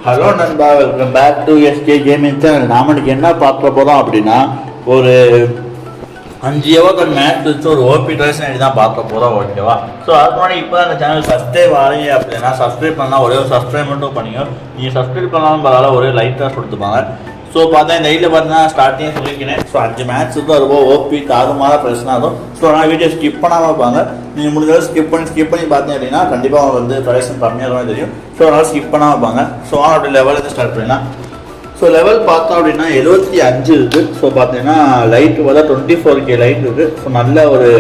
Hello நண்பா, welcome back to SK gaming channel. நாம இன்னைக்கு என்ன பார்க்க போகிறோம் அப்படின்னா, ஒரு 5 ஹவர் மேட்ச் வச்சு ஒரு ஓபி ட்ரெஸ் தான் பார்க்க போகிறோம். ஓகேவா? ஸோ அதுக்கு முன்னாடி இப்போ அந்த சேனல் சப்ஸ்கிரைப் ஆகிறீங்க அப்படின்னா சப்ஸ்கிரைப் பண்ணலாம். ஒரே ஒரு சப்ஸ்கிரைப் மட்டும் பண்ணிங்க. நீங்கள் சப்ஸ்கிரைப் பண்ணாலும் பரவாயில்ல, ஒரே லைட்டாக கொடுத்துப்பாங்க. ஸோ பார்த்தா இந்த ஐடியில் பார்த்தீங்கன்னா ஸ்டார்டிங் சொல்லிக்கிறேன். ஸோ 5 மேட்ச் இருக்கும், அதுவும் ஓபி தாறுமாற பிரச்சனை ஆகும். ஸோ நான் வீடியோ ஸ்கிப் பண்ணாமல் இருப்பாங்க. நீங்கள் முடிஞ்சளவு ஸ்கிப் பண்ணி பார்த்தீங்க அப்படின்னா கண்டிப்பாக அவங்க வந்து ப்ரைஸும் கம்மியாக தெரியும். ஸோ அதனால் ஸ்கிப் பண்ணாமல் இருப்பாங்க. ஸோ அப்படி லெவலுக்கு ஸ்டார்ட் பண்ணிடலாம். ஸோ லெவல் பார்த்தோம் அப்படின்னா 75 இருக்குது. ஸோ பார்த்தீங்கன்னா லைட்டு பார்த்தா 24K லைட் இருக்குது. ஸோ நல்ல ஒரு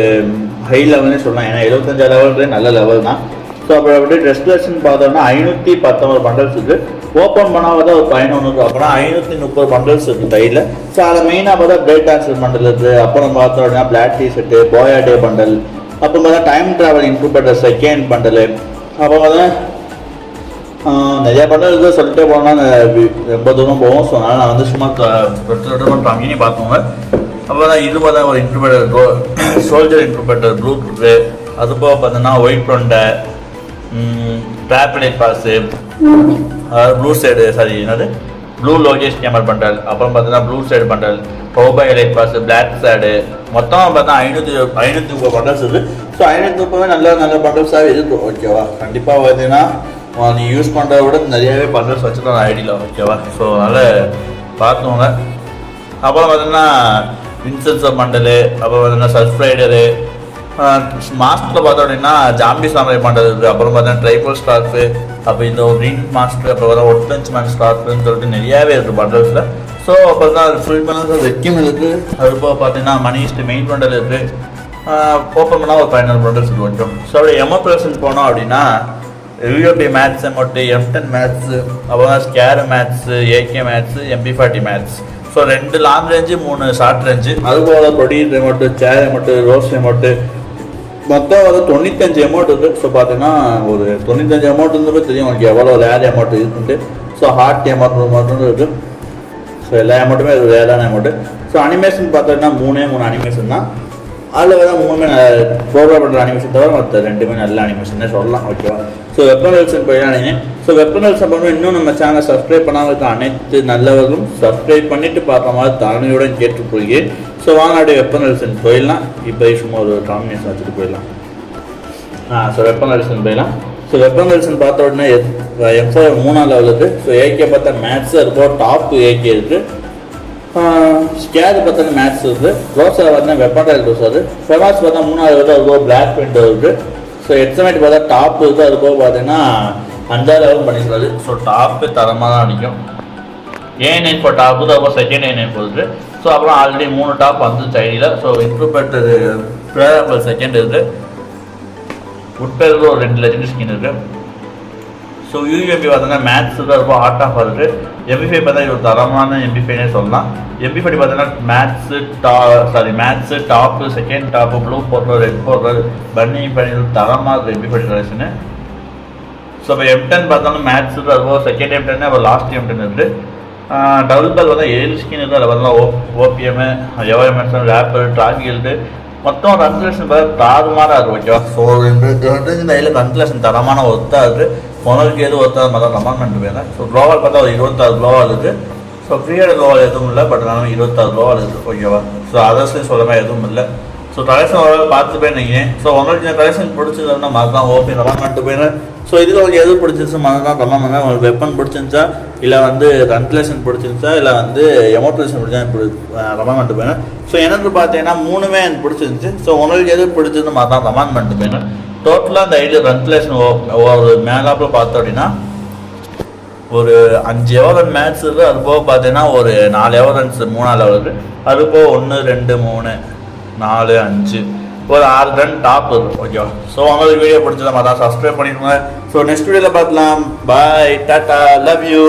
ஹை லெவல்னே சொல்லலாம். ஏன்னா 75 லெவல்ன்றே நல்ல லெவல் தான். ஸோ அப்புறம் அப்படியே ட்ரெஸ் கலெக்ஷன் பார்த்தோம்னா 519 பண்டல்ஸ் இருக்குது. ஓப்பன் பண்ணால் தான் ஒரு 11 இருக்குது. அப்புறம் 530 பண்டல்ஸ் இருக்குது கையில். ஸோ அதில் மெயினாக பார்த்தா பிரேக் டான்ஸர் பண்டல் இருக்குது. அப்புறம் பார்த்தோம் அப்படின்னா பிளாக் டிஷர்ட்டு, போயா டே பண்டல், அப்புறம் பார்த்தா time travel include second bundle, அப்புறம் பார்த்தா நிறையா பண்டல் இருக்குது. சொல்லிட்டே போனோம்னா ரொம்ப தூரம் போவோம். ஸோ அதனால் நான் வந்து சும்மா கம்மினி பார்த்துக்கோங்க. அப்புறம் இது பார்த்தா ஒரு இன்க்ளூபேட்டர் சோல்ஜர் இன்க்ளூபேட்டர் ப்ளூ இருக்குது. அது போக பார்த்தோன்னா ஒயிட் ப்ரொண்டை, ட்ராப்லைட் பாஸு, ப்ளூ சைடு ப்ளூ லோகேஷ் கேமர் பண்டல், அப்புறம் பார்த்தீங்கன்னா ப்ளூ சைடு பண்டல், கோபா எலைட் பாஸ், பிளாக் சைடு, மொத்தமாக பார்த்தா 530 பண்டல்ஸ் இருக்குது. ஸோ 530 நல்ல பண்டல்ஸாகவே இருக்குது. ஓகேவா? கண்டிப்பாக பார்த்தீங்கன்னா நீ யூஸ் பண்ணுறத விட நிறையவே பண்டல்ஸ் வச்சுருக்கோம் ஐடியில். ஓகேவா? ஸோ அதனால் பார்த்துக்கோங்க. அப்புறம் பார்த்தீங்கன்னா வின்சென்சர் பண்டலு, அப்புறம் பார்த்தீங்கன்னா சர்ஃப்ரைடரு, மாஸ்டரில் பார்த்தோம் அப்படின்னா ஜாம்பி சாமரை பண்டல் இருக்குது. அப்புறம் பார்த்தீங்கன்னா ட்ரைபல் ஸ்டார்க்கு, அப்போ இந்த க்ரீன் மாஸ்டர், அப்புறம் பார்த்தா ஒட் பெஞ்ச் மேன் ஸ்டார்க்குன்னு சொல்லிட்டு நிறையாவே இருக்குது பண்டல்ஸில். ஸோ அப்புறம் தான் ஃபுல் பண்ணல் வெக்கிம் இருக்குது. அது போக பார்த்தீங்கன்னா மணிஸ்ட் மெயின் பண்டல் இருக்குது. ஓப்பன் பண்ணால் ஒரு 15 பண்டல்ஸ் இருக்குது கொஞ்சம். ஸோ அப்படியே எமோப்ரேஷன் போனோம் அப்படின்னா UMP mats amount, M10 mats, அப்புறம் scar mats, AK mats, MP40 mats. So 2 long range, 3 short range. அதுபோல் produce amount, share amount, rose amount, மொத்தம் வந்து 95 அமௌண்ட் இருக்குது. ஸோ பார்த்தீங்கன்னா ஒரு 95 அமௌண்ட் இருந்தப்போ தெரியும் உங்களுக்கு எவ்வளோ ரேர் அமௌண்ட் இருக்குன்ட்டு. ஸோ ஹார்ட் அமௌண்ட் மட்டும் இருக்குது. ஸோ எல்லா அமௌண்ட்டுமே இருக்குது, ரேரான அமௌண்ட்டு. ஸோ அனிமேஷன் பார்த்தோன்னா 3 அனிமேஷன் தான். அதில் வேறு 3 ப்ரோக்ராம் பண்ணுற அனிமேஷன் தவிர மற்ற 2 நல்ல அனிமேஷன்னே சொல்லலாம். ஓகேவா? ஸோ வெப்பன் வெல்சன் போயிடலாம் நீங்கள். ஸோ வெப்பன் வெல்சன் பண்ணுவோம். இன்னும் நம்ம சேனலை சப்ஸ்கிரைப் பண்ணாமல் இருக்க அனைத்து நல்லவர்களும் சப்ஸ்கிரைப் பண்ணிவிட்டு பார்க்குற மாதிரி தலைமையுடன் கேட்டுக்கொள்கிறேன். ஸோ வாங்க அப்படியே வெப்பன் வெல்சன் போயிடலாம். இப்போ சும்மா ஒரு காம்பினேஷன் வச்சுட்டு போயிடலாம். ஸோ வெப்பன் வெல்சன் போயிடலாம். ஸோ வெப்பன் வெல்சன் பார்த்த உடனே M4 3ஆம் லெவல் இருக்குது. ஸோ AK பார்த்தா மேட்ஸு இருக்கும், டாப் AK இருக்குது. ஸ்கேர் பார்த்தா மேட்ஸ் இருக்குது. ரோஸாக பார்த்தா வெப்பன் டைல் ரோஸாது. ஃபெமாஸ் பார்த்தா 3ஆவது லெவலில் அதுபோக பிளாக் விண்டோ இருக்குது. ஸோ எக்ஸமேட் பார்த்தா டாப் இருக்குது. அது போக பார்த்தீங்கன்னா 5ஆவது லெவல் பண்ணிக்கிறாரு. ஸோ டாப்பு தரமாக தான் அடிக்கும். A94 டாப்பு தான், அப்புறம் செகண்ட் A94 இருக்குது. ஸோ அப்புறம் ஆல்ரெடி 3 டாப் வந்து சைடில். ஸோ இன்க்ளூபேட்டர் ப்ரேரபிள் செகண்ட் இருக்குது. உட்பேருக்கு ஒரு 2 லெஜண்ட் ஸ்கின் இருக்குது. ஸோ UMP பார்த்தோன்னா மேட்ஸ் தான் ரொம்ப ஹார்ட் ஆஃப் இருக்குது. MP5 பார்த்தா இது ஒரு தரமான MP5னே சொல்லலாம். MP5 பார்த்தோன்னா mates top, second top, blue போடுறது, ரெட் போடுறது, பன்னி பண்ணி தரமாக இருக்குது MP5 கலெக்ஷனு. ஸோ இப்போ M10 பார்த்தாலும் மேட்ஸு தான் இருக்கும், செகண்ட் M10 அப்புறம் லாஸ்ட் M10 இருக்குது. டபுள் பேர் பார்த்தா 7 ஸ்கின் இருக்குது. அதில் பார்த்தா OPM, எவஎம்எஸ், ரேப்பர், ட்ராகில்டு, மொத்தம் கன்சலேஷன் பார்த்தா தாறுமாறாக இருக்குது. ஓகேவா? ஸோ இந்த இதில் கன்சலேஷன் தரமான ஒர்த்தாக இருக்குது. முதலுக்கு எதுவும் ஒருத்தர் மாதிரி கமெண்ட் பண்ணிட்டு போயிருந்தேன். ஸோ க்ளோவால் பார்த்தா ஒரு 26 க்ளோவால் இருக்குது. ஸோ ஃப்ரீயான க்ளோவால் எதுவும் இல்லை, பட் நான் 26 க்ளோவால் இருக்குது. ஓகேவா? ஸோ அதர்ஸ்லையும் சொல்ல மாதிரி எதுவும் இல்லை. ஸோ கலெக்ஷன் ஓரளவு பார்த்து போயிருந்தீங்க. ஸோ உங்களுக்கு இந்த கலெக்ஷன் பிடிச்சதுன்னா மறக்காம ஓபி கமெண்ட் பண்ணிட்டு போயிடுறேன். ஸோ இதில் உங்களுக்கு எது பிடிச்சிருச்சு மறக்காம கமெண்ட் பண்ணுங்கள். உங்களுக்கு வெப்பன் பிடிச்சிருந்துச்சா, இல்லை வந்து கன்சலேஷன் பிடிச்சிருந்துச்சா, இல்லை வந்து எமோட்ரேஷன் பிடிச்சா கமெண்ட் பண்ணிட்டு போயிடுறேன். ஸோ எனக்கு பார்த்தீங்கன்னா 3மே எனக்கு பிடிச்சிருந்துச்சு. ஸோ உங்களுக்கு எது பிடிச்சதுன்னு மறக்காம கமெண்ட் பண்ணிட்டு போயிடுறேன். டோட்டலாக அந்த ஐடியா கன்சலேஷன் ஒரு மேலாப்பில் பார்த்தோம் அப்படின்னா ஒரு 5 எவரன் மேட்ச் இருக்குது. அது போக பார்த்தீங்கன்னா ஒரு 4 எவரன்ஸ் 3ஆம் லெவல் இருக்குது. அது போக 1 2 3 4 5 ஒரு 6 ரன் டாப் இருக்குது. ஓகேவா? ஸோ உங்களுக்கு வீடியோ பிடிச்சதை மாதிரி சப்ஸ்கிரைப் பண்ணிக்கோங்க. ஸோ நெக்ஸ்ட் வீடியோவில் பார்க்கலாம். பாய், டாட்டா, லவ் யூ.